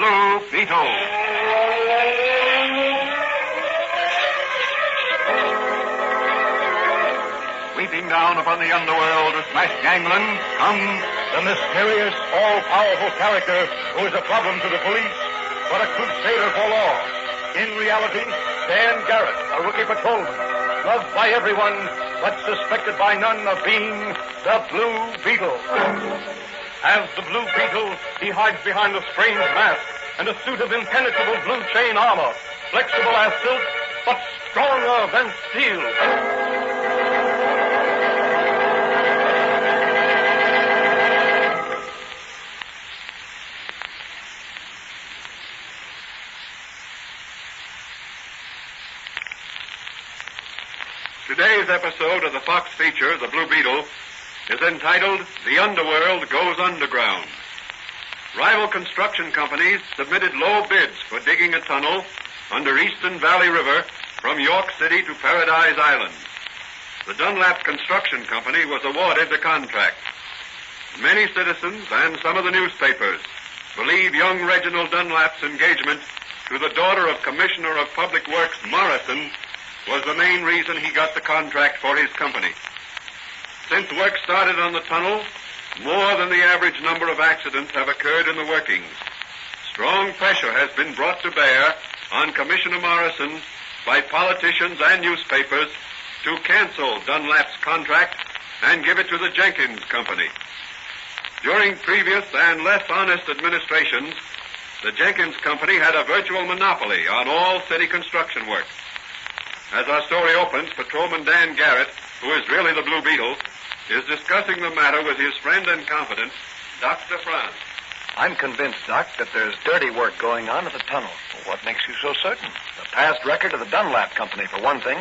Blue Beetle. Sweeping down upon the underworld to smash gangland comes the mysterious, all-powerful character who is a problem to the police, but a crusader for law. In reality, Dan Garrett, a rookie patrolman, loved by everyone, but suspected by none of being the Blue Beetle. As the Blue Beetle, he hides behind a strange mask and a suit of impenetrable blue chain armor, flexible as silk, but stronger than steel. Today's episode of the Fox feature, The Blue Beetle, is entitled The Underworld Goes Underground. Rival construction companies submitted low bids for digging a tunnel under Eastern Valley River from York City to Paradise Island. The Dunlap Construction Company was awarded the contract. Many citizens and some of the newspapers believe young Reginald Dunlap's engagement to the daughter of Commissioner of Public Works Morrison was the main reason he got the contract for his company. Since work started on the tunnel, more than the average number of accidents have occurred in the workings. Strong pressure has been brought to bear on Commissioner Morrison by politicians and newspapers to cancel Dunlap's contract and give it to the Jenkins Company. During previous and less honest administrations, the Jenkins Company had a virtual monopoly on all city construction work. As our story opens, Patrolman Dan Garrett, who is really the Blue Beetle, is discussing the matter with his friend and confidant, Dr. Franz. I'm convinced, Doc, that there's dirty work going on at the tunnel. Well, what makes you so certain? The past record of the Dunlap Company, for one thing.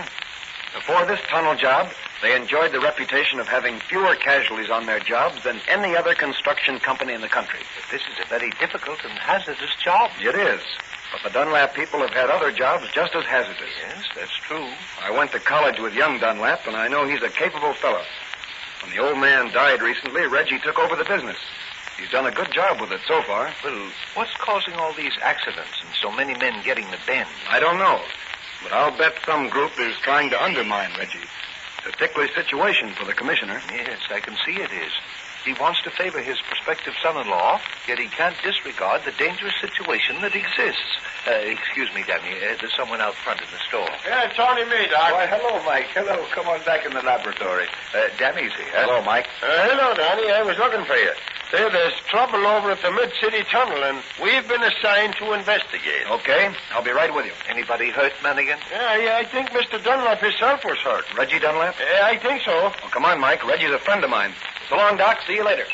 Before this tunnel job, they enjoyed the reputation of having fewer casualties on their jobs than any other construction company in the country. But this is a very difficult and hazardous job. It is. But the Dunlap people have had other jobs just as hazardous. Yes, that's true. I went to college with young Dunlap, and I know he's a capable fellow. When the old man died recently, Reggie took over the business. He's done a good job with it so far. Well, what's causing all these accidents and so many men getting the bend? I don't know. But I'll bet some group is trying to undermine Reggie. It's a ticklish situation for the commissioner. Yes, I can see it is. He wants to favor his prospective son-in-law, yet he can't disregard the dangerous situation that exists. Excuse me, Danny. There's someone out front in the store. Yeah, it's only me, Doc. Why, hello, Mike. Hello. Come on back in the laboratory. Danny's here. Hello, Mike. Hello, Danny. I was looking for you. There's trouble over at the Mid-City Tunnel, and we've been assigned to investigate. Okay, I'll be right with you. Anybody hurt, Manigan? Yeah, I think Mr. Dunlap himself was hurt. Reggie Dunlap? I think so. Well, come on, Mike. Reggie's a friend of mine. So long, Doc. See you later.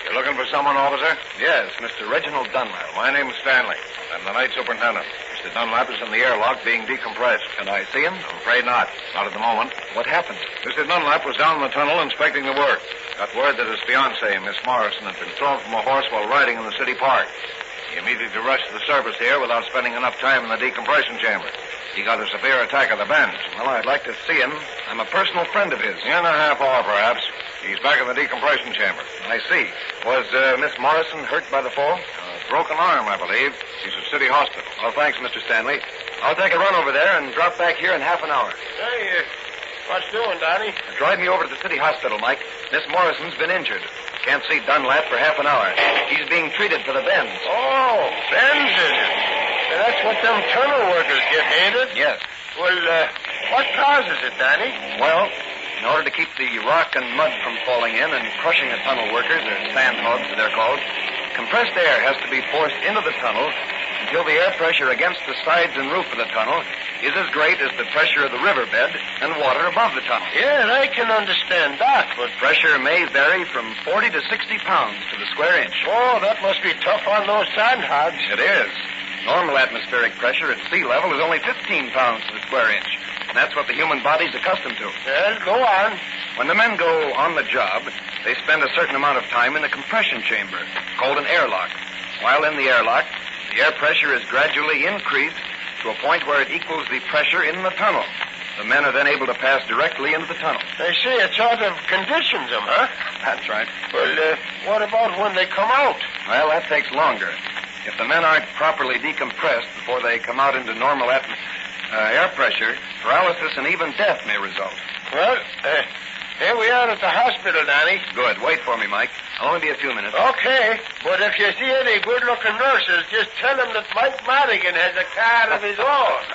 You're looking for someone, officer? Yes, Mr. Reginald Dunlap. My name's Stanley. I'm the night superintendent. Mr. Dunlap is in the airlock being decompressed. Can I see him? I'm afraid not. Not at the moment. What happened? Mr. Dunlap was down in the tunnel inspecting the work. Got word that his fiancée, Miss Morrison, had been thrown from a horse while riding in the city park. He immediately rushed to the surface here without spending enough time in the decompression chamber. He got a severe attack of the bends. Well, I'd like to see him. I'm a personal friend of his. In a half hour, perhaps. He's back in the decompression chamber. I see. Was Miss Morrison hurt by the fall? Broken arm, I believe. She's at City Hospital. Well, thanks, Mr. Stanley. I'll take a run over there and drop back here in half an hour. Hey, what's doing, Danny? Drive me over to the city hospital, Mike. Miss Morrison's been injured. Can't see Dunlap for half an hour. He's being treated for the bends. Oh, bends, is it? That's what them tunnel workers get, ain't it? Yes. Well, what causes it, Danny? Well, in order to keep the rock and mud from falling in and crushing the tunnel workers, or sand hogs, as they're called, compressed air has to be forced into the tunnel until the air pressure against the sides and roof of the tunnel is as great as the pressure of the riverbed and water above the tunnel. Yeah, I can understand that, but... Pressure may vary from 40 to 60 pounds to the square inch. Oh, that must be tough on those sand hogs. It is. Normal atmospheric pressure at sea level is only 15 pounds to the square inch. And that's what the human body's accustomed to. Well, go on. When the men go on the job, they spend a certain amount of time in the compression chamber, called an airlock. While in the airlock, the air pressure is gradually increased to a point where it equals the pressure in the tunnel. The men are then able to pass directly into the tunnel. They say it sort of conditions them, huh? That's right. Well, what about when they come out? Well, that takes longer. If the men aren't properly decompressed before they come out into normal air pressure, paralysis and even death may result. Well, here we are at the hospital, Danny. Good. Wait for me, Mike. I'll only be a few minutes. Okay, but if you see any good-looking nurses, just tell them that Mike Madigan has a car of his own.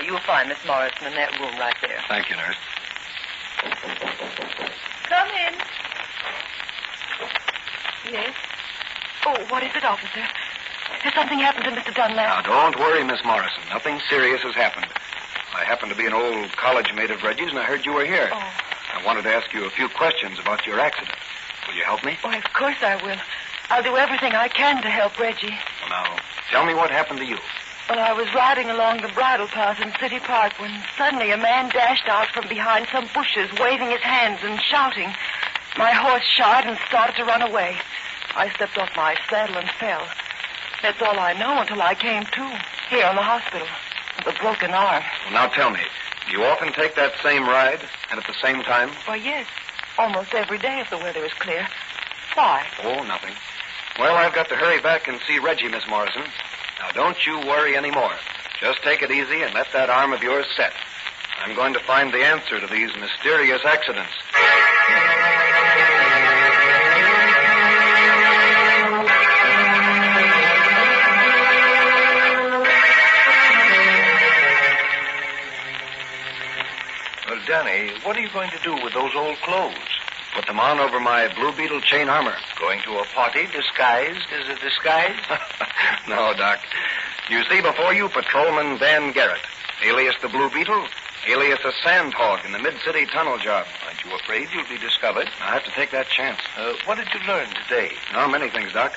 You'll find Miss Morrison in that room right there. Thank you, nurse. Come in. Yes? Oh, what is it, officer? Has something happened to Mr. Dunlap? Now, don't worry, Miss Morrison. Nothing serious has happened. I happen to be an old college mate of Reggie's, and I heard you were here. Oh. I wanted to ask you a few questions about your accident. Will you help me? Why, of course I will. I'll do everything I can to help Reggie. Well, now, tell me what happened to you. Well, I was riding along the bridle path in City Park when suddenly a man dashed out from behind some bushes, waving his hands and shouting. My horse shied and started to run away. I stepped off my saddle and fell. That's all I know until I came to, here in the hospital, with a broken arm. Well, now tell me, do you often take that same ride and at the same time? Why, yes. Almost every day if the weather is clear. Why? Oh, nothing. Well, I've got to hurry back and see Reggie, Miss Morrison. Now, don't you worry any more. Just take it easy and let that arm of yours set. I'm going to find the answer to these mysterious accidents. Well, Danny, what are you going to do with those old clothes? Put them on over my Blue Beetle chain armor. Going to a party disguised as a disguise? No, Doc. You see before you Patrolman Dan Garrett, alias the Blue Beetle, alias a sandhog in the mid-city tunnel job. Aren't you afraid you'll be discovered? I have to take that chance. What did you learn today? Oh, many things, Doc.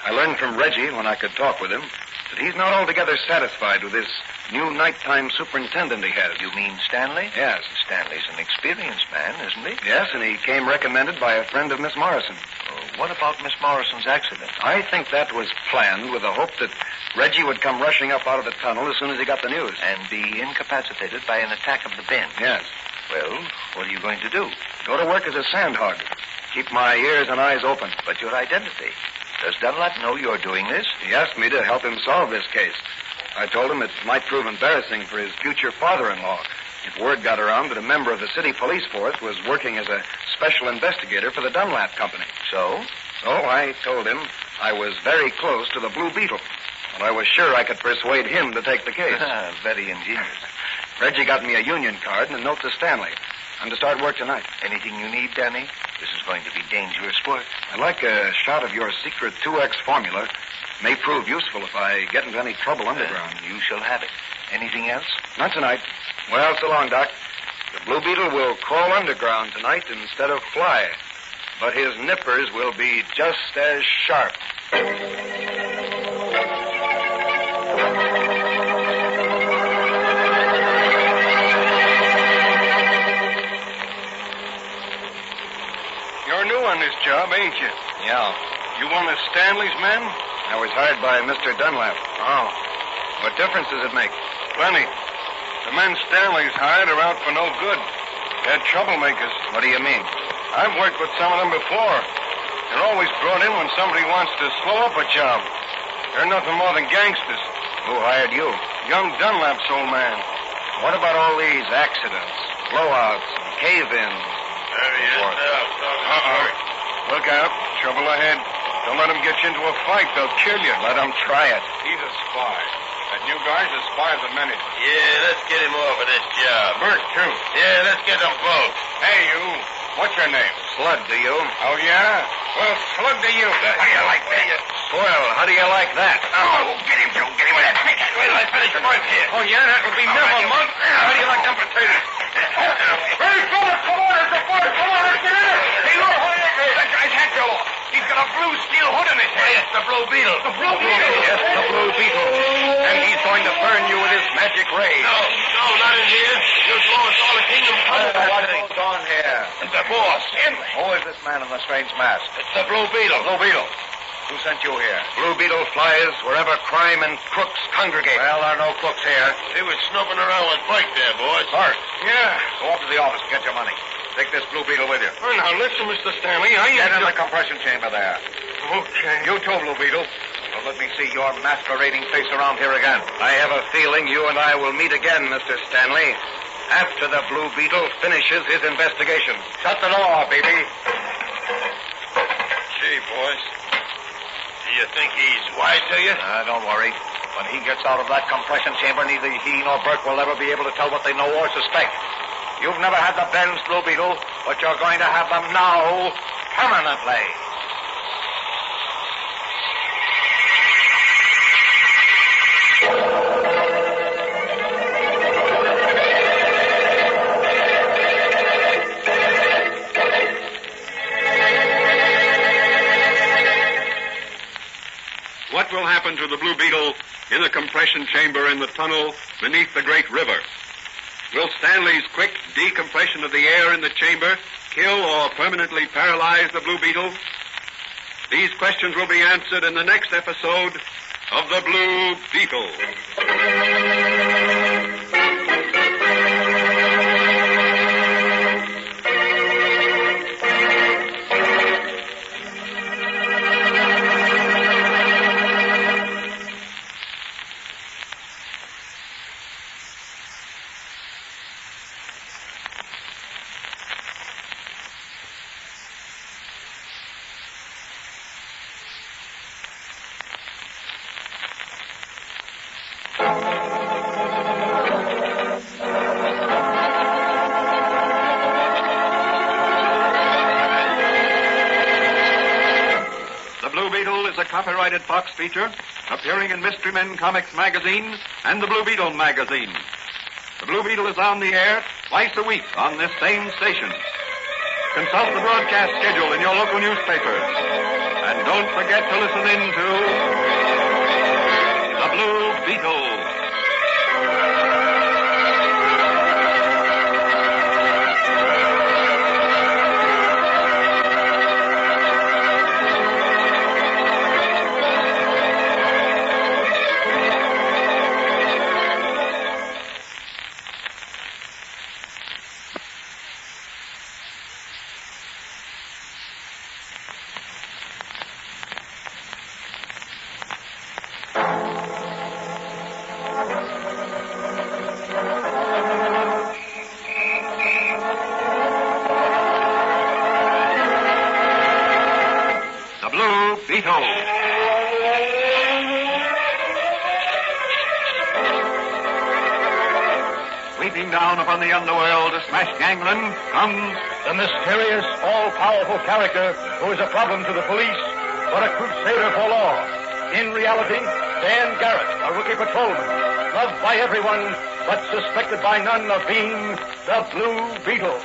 I learned from Reggie, when I could talk with him, that he's not altogether satisfied with this new nighttime superintendent he has. You mean Stanley? Yes. Stanley's an experienced man, isn't he? Yes, and he came recommended by a friend of Miss Morrison. What about Miss Morrison's accident? I think that was planned with the hope that Reggie would come rushing up out of the tunnel as soon as he got the news. And be incapacitated by an attack of the bend. Yes. Well, what are you going to do? Go to work as a sandhog. Keep my ears and eyes open. But your identity. Does Dunlap know you're doing this? He asked me to help him solve this case. I told him it might prove embarrassing for his future father-in-law if word got around that a member of the city police force was working as a special investigator for the Dunlap Company. So? So I told him I was very close to the Blue Beetle, and I was sure I could persuade him to take the case. Very ingenious. Reggie got me a union card and a note to Stanley. I'm to start work tonight. Anything you need, Danny? This is going to be dangerous work. I'd like a shot of your secret 2X formula. May prove useful if I get into any trouble underground. You shall have it. Anything else? Not tonight. Well, so long, Doc. The Blue Beetle will crawl underground tonight instead of fly. But his nippers will be just as sharp. You're new on this job, ain't you? Yeah. You one of Stanley's men? I was hired by Mr. Dunlap. Oh, What difference does it make? plenty. The men Stanley's hired are out for no good. They're troublemakers. What do you mean? I've worked with some of them before. They're always brought in when somebody wants to slow up a job. They're nothing more than gangsters. Who hired you? Young Dunlap's old man. What about all these accidents, blowouts, and cave-ins? There he is. Look out. Trouble ahead. Don't let them get you into a fight. They'll kill you. Let them try it. He's a spy. That new guy's a spy of the management. Yeah, let's get him off of this job. Bert, too. Yeah, let's get them both. Hey, you. What's your name? Slug, do you? Oh, yeah? Well, slug to you. How do you like that? Well, how do you like that? Oh, get him, Joe. Get him with that. Wait till I finish first here. Oh, yeah? That will be never, Monk. How do you like them potatoes? Hey, fella, come on. It's the first. Come on, let's get in it. Hey, look, what is it? That guy's hat fell off. He's got a blue steel hood in his head. It's the Blue Beetle. The Blue Beetle? Yes, the Blue Beetle. And he's going to burn you with his magic ray. No, not in here. You'll blow us all the kingdom come. What goes on here? It's the boss. Who is this man in the strange mask? It's the Blue Beetle. Blue Beetle. Who sent you here? Blue Beetle flies wherever crime and crooks congregate. Well, there are no crooks here. He was snooping around with Burke there, boys. Bart, Yeah. go up to the office and get your money. Take this Blue Beetle with you. Well, now, listen, Mr. Stanley, I Get ain't... in the compression chamber there. Okay. You too, Blue Beetle. Don't let me see your masquerading face around here again. I have a feeling you and I will meet again, Mr. Stanley, after the Blue Beetle finishes his investigation. Shut the door, baby. Gee, boys. Do you think he's wise to you? Don't worry. When he gets out of that compression chamber, neither he nor Burke will ever be able to tell what they know or suspect. You've never had the bends, Blue Beetle, but you're going to have them now, permanently. What will happen to the Blue Beetle in the compression chamber in the tunnel beneath the great river? Will Stanley's quick decompression of the air in the chamber kill or permanently paralyze the Blue Beetle? These questions will be answered in the next episode of The Blue Beetle. Is a copyrighted Fox feature appearing in Mystery Men Comics magazine and the Blue Beetle magazine. The Blue Beetle is on the air twice a week on this same station. Consult the broadcast schedule in your local newspapers. And don't forget to listen in to The Blue Beetle. Beetle. Sweeping down upon the underworld to smash gangland comes the mysterious, all-powerful character who is a problem to the police, but a crusader for law. In reality, Dan Garrett, a rookie patrolman, loved by everyone, but suspected by none of being the Blue Beetle.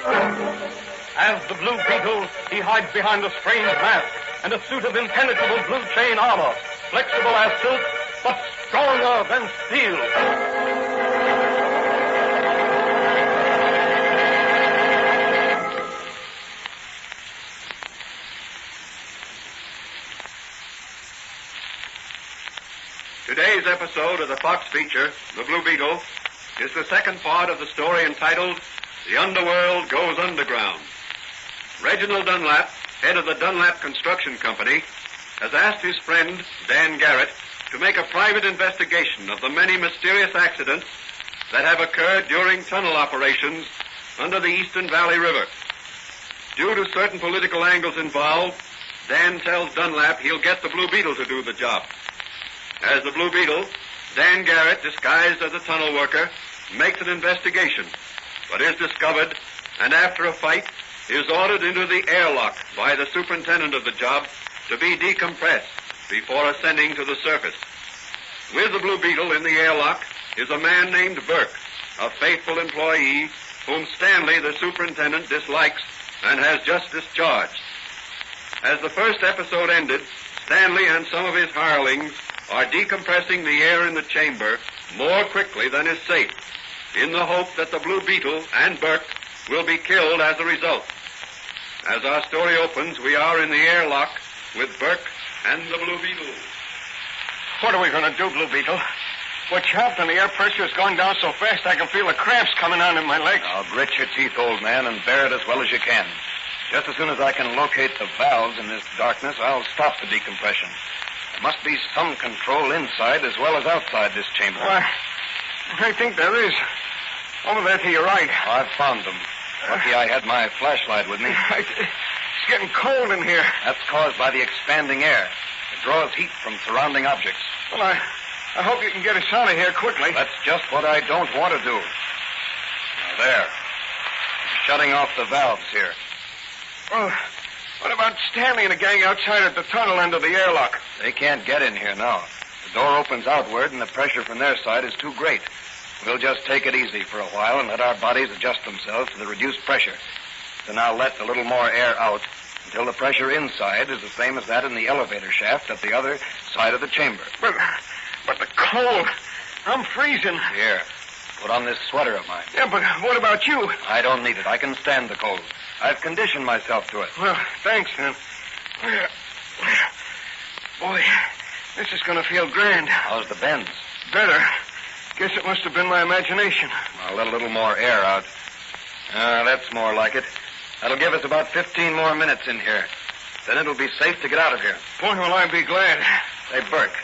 As the Blue Beetle, he hides behind a strange mask and a suit of impenetrable blue chain armor, flexible as silk, but stronger than steel. Today's episode of the Fox feature, The Blue Beetle, is the second part of the story entitled The Underworld Goes Underground. Reginald Dunlap, head of the Dunlap Construction Company, has asked his friend, Dan Garrett, to make a private investigation of the many mysterious accidents that have occurred during tunnel operations under the Eastern Valley River. Due to certain political angles involved, Dan tells Dunlap he'll get the Blue Beetle to do the job. As the Blue Beetle, Dan Garrett, disguised as a tunnel worker, makes an investigation, but is discovered, and after a fight, is ordered into the airlock by the superintendent of the job to be decompressed before ascending to the surface. With the Blue Beetle in the airlock is a man named Burke, a faithful employee whom Stanley, the superintendent, dislikes and has just discharged. As the first episode ended, Stanley and some of his hirelings are decompressing the air in the chamber more quickly than is safe, in the hope that the Blue Beetle and Burke will be killed as a result. As our story opens, we are in the airlock with Burke and the Blue Beetle. What are we going to do, Blue Beetle? We're chopped and the air pressure is going down so fast I can feel the cramps coming on in my legs. Now, grit your teeth, old man, and bear it as well as you can. Just as soon as I can locate the valves in this darkness, I'll stop the decompression. There must be some control inside as well as outside this chamber. Why, I think there is. Over there to your right. I've found them. Lucky I had my flashlight with me. It's getting cold in here. That's caused by the expanding air. It draws heat from surrounding objects. Well, I hope you can get us out of here quickly. That's just what I don't want to do. Now, there. I'm shutting off the valves here. Well, what about Stanley and the gang outside at the tunnel end of the airlock? They can't get in here now. The door opens outward, and the pressure from their side is too great. We'll just take it easy for a while and let our bodies adjust themselves to the reduced pressure. Then I'll let a little more air out until the pressure inside is the same as that in the elevator shaft at the other side of the chamber. But the cold. I'm freezing. Here, put on this sweater of mine. Yeah, but what about you? I don't need it. I can stand the cold. I've conditioned myself to it. Well, thanks, then. Boy, this is going to feel grand. How's the bends? Better. Guess it must have been my imagination. I'll let a little more air out. That's more like it. That'll give us about 15 more minutes in here. Then it'll be safe to get out of here. Boy, will I be glad. Hey, Burke,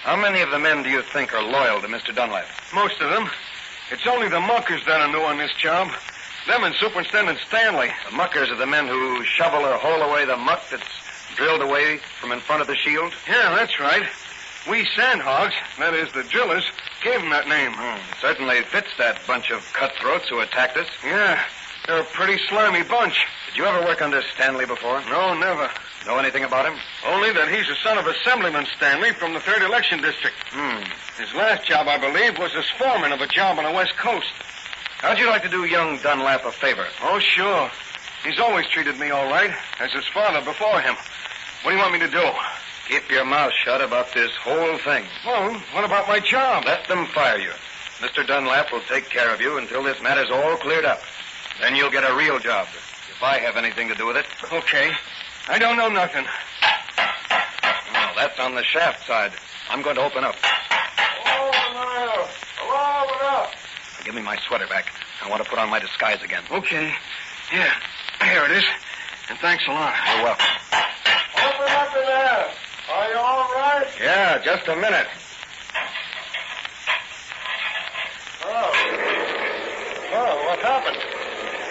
how many of the men do you think are loyal to Mr. Dunlap? Most of them. It's only the muckers that are new on this job. Them and Superintendent Stanley. The muckers are the men who shovel or haul away the muck that's drilled away from in front of the shield? Yeah, that's right. We sandhogs, that is, the drillers, gave them that name. Certainly fits that bunch of cutthroats who attacked us. Yeah, they're a pretty slimy bunch. Did you ever work under Stanley before? No, never. Know anything about him? Only that he's a son of Assemblyman Stanley from the 3rd Election District. His last job, I believe, was as foreman of a job on the West Coast. How'd you like to do young Dunlap a favor? Oh, sure. He's always treated me all right, as his father before him. What do you want me to do? Keep your mouth shut about this whole thing. Well, what about my job? Let them fire you. Mr. Dunlap will take care of you until this matter's all cleared up. Then you'll get a real job, if I have anything to do with it. Okay. I don't know nothing. Well, that's on the shaft side. I'm going to open up. Open up. Give me my sweater back. I want to put on my disguise again. Okay. Yeah, here it is. And thanks a lot. You're welcome. Open up in there. Are you all right? Yeah, just a minute. Oh, what happened?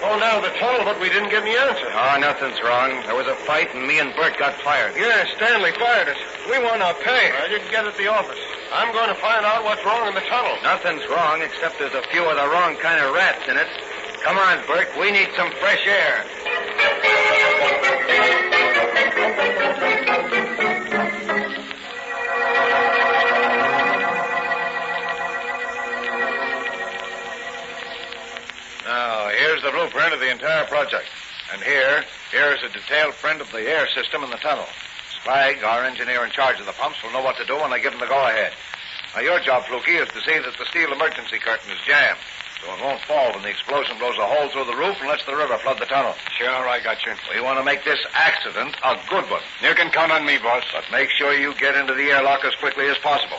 Oh, down the tunnel, but we didn't get any answer. Oh, nothing's wrong. There was a fight, and me and Bert got fired. Yeah, Stanley fired us. We want our pay. I didn't get at the office. I'm going to find out what's wrong in the tunnel. Nothing's wrong, except there's a few of the wrong kind of rats in it. Come on, Bert. We need some fresh air. Now, here's the blueprint of the entire project. And here's a detailed print of the air system in the tunnel. Spag, our engineer in charge of the pumps, will know what to do when I give him the go-ahead. Now, your job, Fluky, is to see that the steel emergency curtain is jammed, so it won't fall when the explosion blows a hole through the roof and lets the river flood the tunnel. Sure, I got you. We want to make this accident a good one. You can count on me, boss. But make sure you get into the airlock as quickly as possible.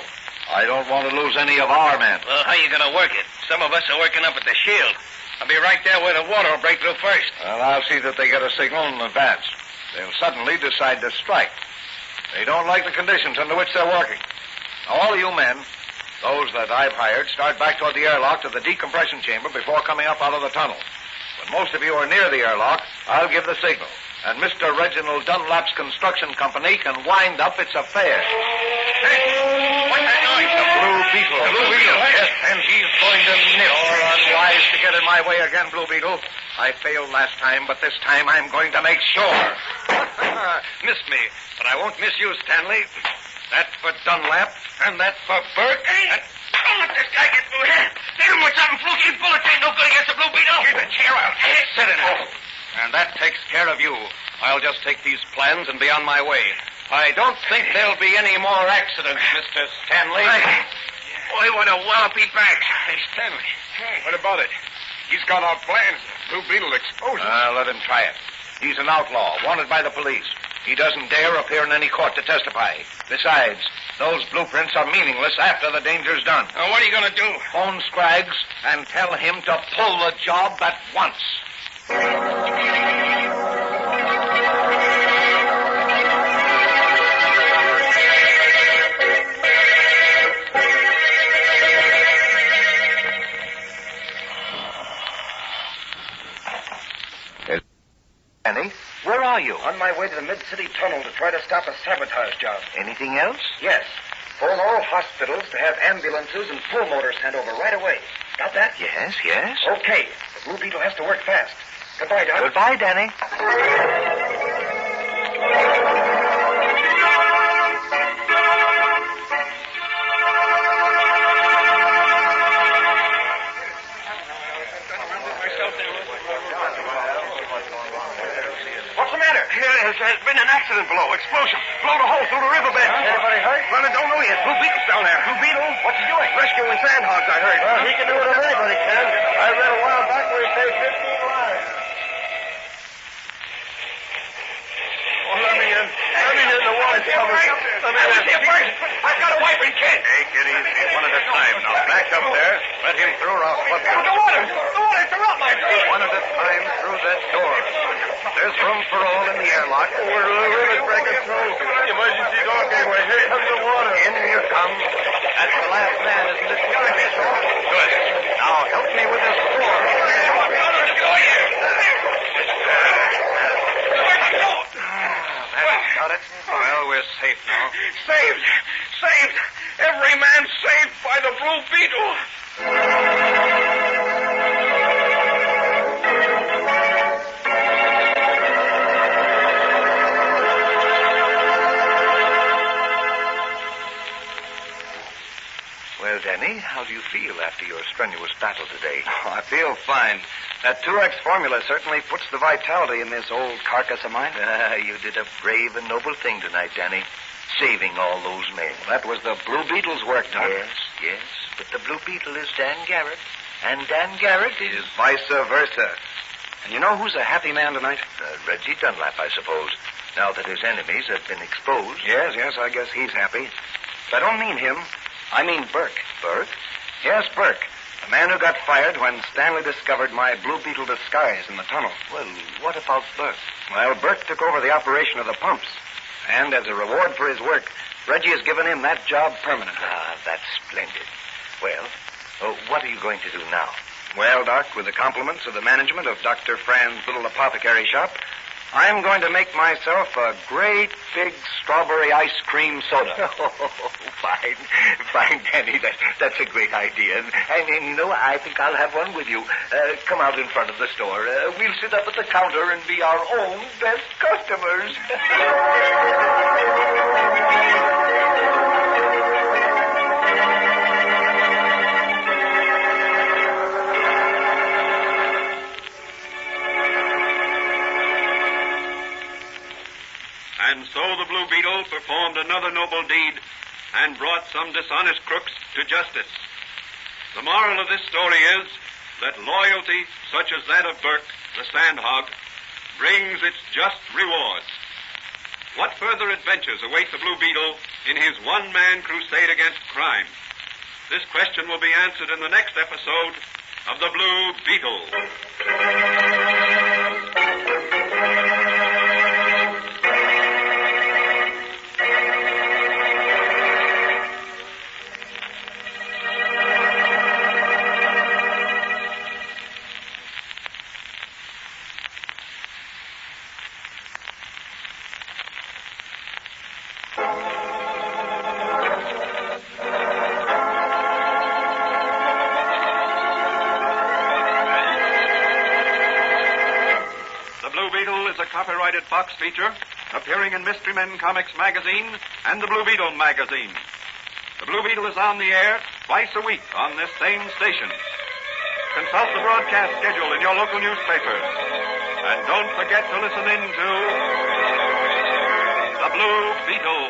I don't want to lose any of our men. Well, how you going to work it? Some of us are working up at the shield. I'll be right there where the water will break through first. Well, I'll see that they get a signal in advance. They'll suddenly decide to strike. They don't like the conditions under which they're working. Now, all you men, those that I've hired, start back toward the airlock to the decompression chamber before coming up out of the tunnel. When most of you are near the airlock, I'll give the signal. And Mr. Reginald Dunlap's construction company can wind up its affairs. Hey, what's that noise? The Blue Beetle. The Blue Beetle, Yes, and he's going to nip. You're unwise to get in my way again, Blue Beetle. I failed last time, but this time I'm going to make sure. Missed me, but I won't miss you, Stanley. That's for Dunlap, and that's for Burke. Hey, don't let this guy get through here. Hit him with something, Fluky. Bullets ain't no good against the Blue Beetle. Get the chair out. Sit in it. And that takes care of you. I'll just take these plans and be on my way. I don't think there'll be any more accidents, Mr. Stanley. Boy, what a wallop he back. Hey, Stanley. What about it? He's got our plans. Blue Beetle exposed. Let him try it. He's an outlaw, wanted by the police. He doesn't dare appear in any court to testify. Besides, those blueprints are meaningless after the danger's done. What are you going to do? Phone Scraggs and tell him to pull the job at once. Danny, where are you? On my way to the Mid-City Tunnel to try to stop a sabotage job. Anything else? Yes. Phone all hospitals to have ambulances and pull motors sent over right away. Got that? Yes, yes. Okay. The Blue Beetle has to work fast. Goodbye, Doc. Goodbye, Danny. What's the matter? There's been an accident below. Explosion. Blowed a hole through the riverbed. Anybody hurt? Well, I don't know yet. Blue Beetle's down there. Blue Beetle? What's he doing? Rescuing sandhogs, I heard. Well, he can do it if anybody can. I read a while back where he saved 15 lives. Oh, let me in. Let me in. The water's coming. Let me in. Here first. I've got a wife and kid. Take it easy, one at a time. Now, back up there. Let him through or I'll flip you. The water. The water. It's around my feet. One at a time through that door. There's room for all in the airlock. We're really breaking through. The emergency door gave way. Here comes the water. In you come. That's the last man, isn't it? Good. Now, help me with this floor. That's got it. Well, we're safe now. Saved. Saved. Every man saved by the Blue Beetle. Well, Danny, how do you feel after your strenuous battle today? Oh, I feel fine. That 2X formula certainly puts the vitality in this old carcass of mine. You did a brave and noble thing tonight, Danny. Saving all those men. That was the Blue Beetle's work, Doc. Yes, yes. But the Blue Beetle is Dan Garrett. And Dan Garrett is... Vice versa. And you know who's a happy man tonight? Reggie Dunlap, I suppose. Now that his enemies have been exposed. Yes, I guess he's happy. But I don't mean him. I mean Burke. Burke? Yes, Burke. The man who got fired when Stanley discovered my Blue Beetle disguise in the tunnel. Well, what about Burke? Well, Burke took over the operation of the pumps. And as a reward for his work, Reggie has given him that job permanently. Ah, that's splendid. Well, what are you going to do now? Well, Doc, with the compliments of the management of Dr. Fran's little apothecary shop, I'm going to make myself a great big strawberry ice cream soda. Oh, fine, Danny. That's a great idea. And you know, I think I'll have one with you. Come out in front of the store. We'll sit up at the counter and be our own best customers. And so the Blue Beetle performed another noble deed and brought some dishonest crooks to justice. The moral of this story is that loyalty, such as that of Burke, the sandhog, brings its just rewards. What further adventures await the Blue Beetle in his one-man crusade against crime? This question will be answered in the next episode of The Blue Beetle. Copyrighted Fox feature appearing in Mystery Men Comics magazine and the Blue Beetle magazine. The Blue Beetle is on the air twice a week on this same station. Consult the broadcast schedule in your local newspapers. And don't forget to listen in to The Blue Beetle.